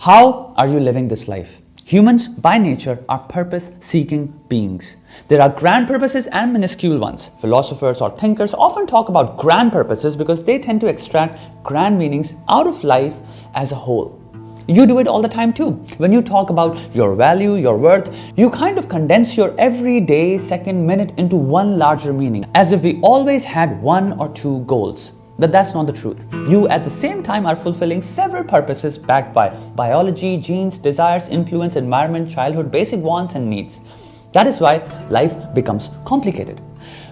How are you living this life? Humans, by nature, are purpose-seeking beings. There are grand purposes and minuscule ones. Philosophers or thinkers often talk about grand purposes because they tend to extract grand meanings out of life as a whole. You do it all the time too. When you talk about your value, your worth, you kind of condense your everyday, second, minute into one larger meaning, as if we always had one or two goals. But that's not the truth. You at the same time are fulfilling several purposes backed by biology, genes, desires, influence, environment, childhood, basic wants and needs. That is why life becomes complicated.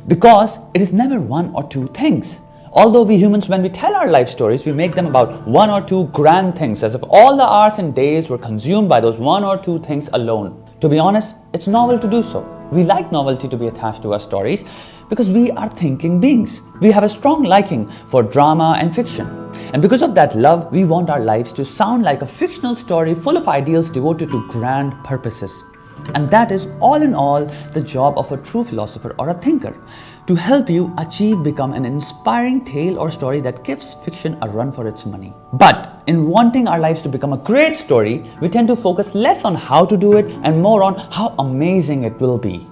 Because it is never one or two things. Although we humans, when we tell our life stories, we make them about one or two grand things, as if all the hours and days were consumed by those one or two things alone. To be honest, it's novel to do so. We like novelty to be attached to our stories because we are thinking beings. We have a strong liking for drama and fiction. And because of that love, we want our lives to sound like a fictional story full of ideals devoted to grand purposes. And that is all in all the job of a true philosopher or a thinker, to help you become an inspiring tale or story that gives fiction a run for its money. But in wanting our lives to become a great story, we tend to focus less on how to do it and more on how amazing it will be.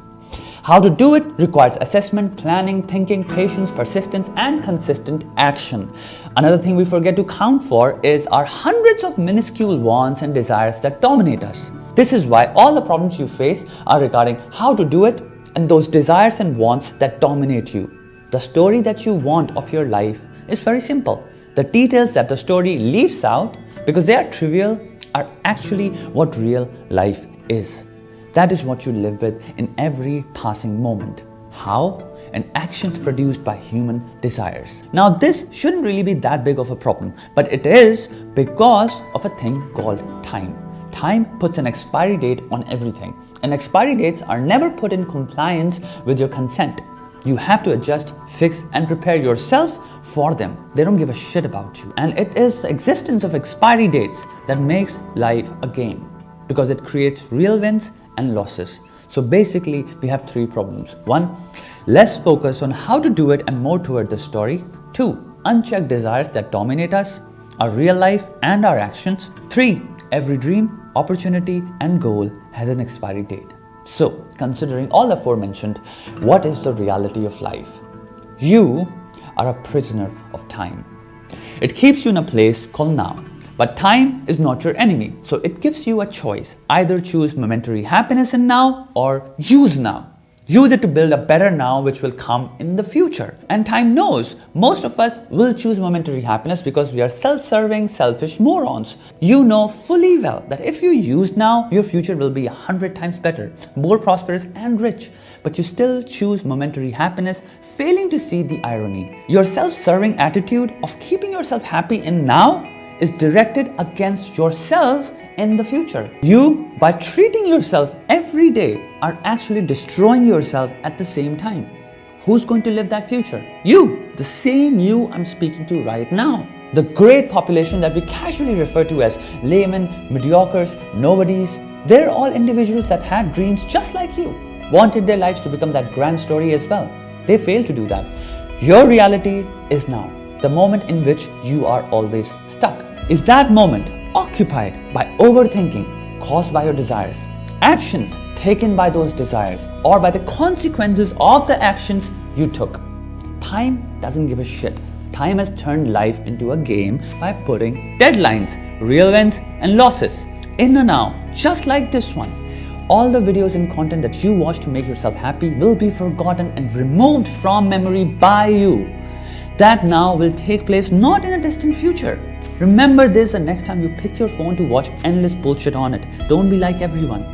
How to do it requires assessment, planning, thinking, patience, persistence, and consistent action. Another thing we forget to count for is our hundreds of minuscule wants and desires that dominate us. This is why all the problems you face are regarding how to do it and those desires and wants that dominate you. The story that you want of your life is very simple. The details that the story leaves out, because they are trivial, are actually what real life is. That is what you live with in every passing moment. How? And actions produced by human desires. Now this shouldn't really be that big of a problem, but it is because of a thing called time. Time puts an expiry date on everything, and expiry dates are never put in compliance with your consent. You have to adjust, fix, and prepare yourself for them. They don't give a shit about you. And it is the existence of expiry dates that makes life a game, because it creates real wins and losses. So basically, we have three problems. 1, less focus on how to do it and more toward the story. 2, unchecked desires that dominate us, our real life and our actions. 3, every dream, opportunity, and goal has an expiry date. So, considering all aforementioned, what is the reality of life? You are a prisoner of time. It keeps you in a place called now. But time is not your enemy, so it gives you a choice. Either choose momentary happiness in now or use now. Use it to build a better now which will come in the future. And time knows most of us will choose momentary happiness because we are self-serving, selfish morons. You know fully well that if you use now, your future will be 100 times better, more prosperous and rich. But you still choose momentary happiness, failing to see the irony. Your self-serving attitude of keeping yourself happy in now is directed against yourself in the future. You, by treating yourself every day, are actually destroying yourself at the same time. Who's going to live that future? You, the same you I'm speaking to right now. The great population that we casually refer to as laymen, mediocres, nobodies, they're all individuals that had dreams just like you, wanted their lives to become that grand story as well. They failed to do that. Your reality is now, the moment in which you are always stuck. Is that moment occupied by overthinking caused by your desires, actions taken by those desires, or by the consequences of the actions you took? Time doesn't give a shit. Time has turned life into a game by putting deadlines, real wins and losses in a now, just like this one. All the videos and content that you watch to make yourself happy will be forgotten and removed from memory by you. That now will take place not in a distant future. Remember this the next time you pick your phone to watch endless bullshit on it. Don't be like everyone.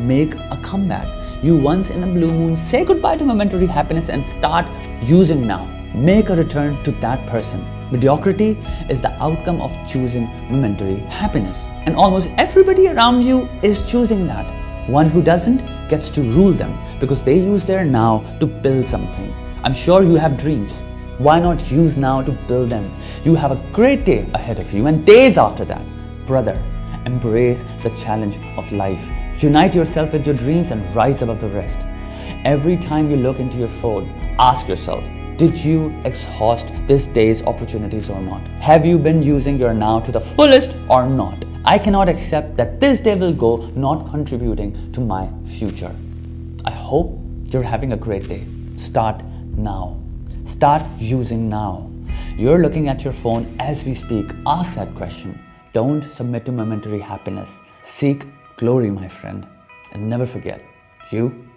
Make a comeback. You once in a blue moon say goodbye to momentary happiness and start using now. Make a return to that person. Mediocrity is the outcome of choosing momentary happiness. And almost everybody around you is choosing that. One who doesn't gets to rule them because they use their now to build something. I'm sure you have dreams. Why not use now to build them? You have a great day ahead of you and days after that. Brother, embrace the challenge of life. Unite yourself with your dreams and rise above the rest. Every time you look into your phone, ask yourself, did you exhaust this day's opportunities or not? Have you been using your now to the fullest or not? I cannot accept that this day will go not contributing to my future. I hope you're having a great day. Start now. Start using now. You're looking at your phone as we speak. Ask that question. Don't submit to momentary happiness. Seek glory, my friend. And never forget, you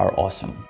are awesome.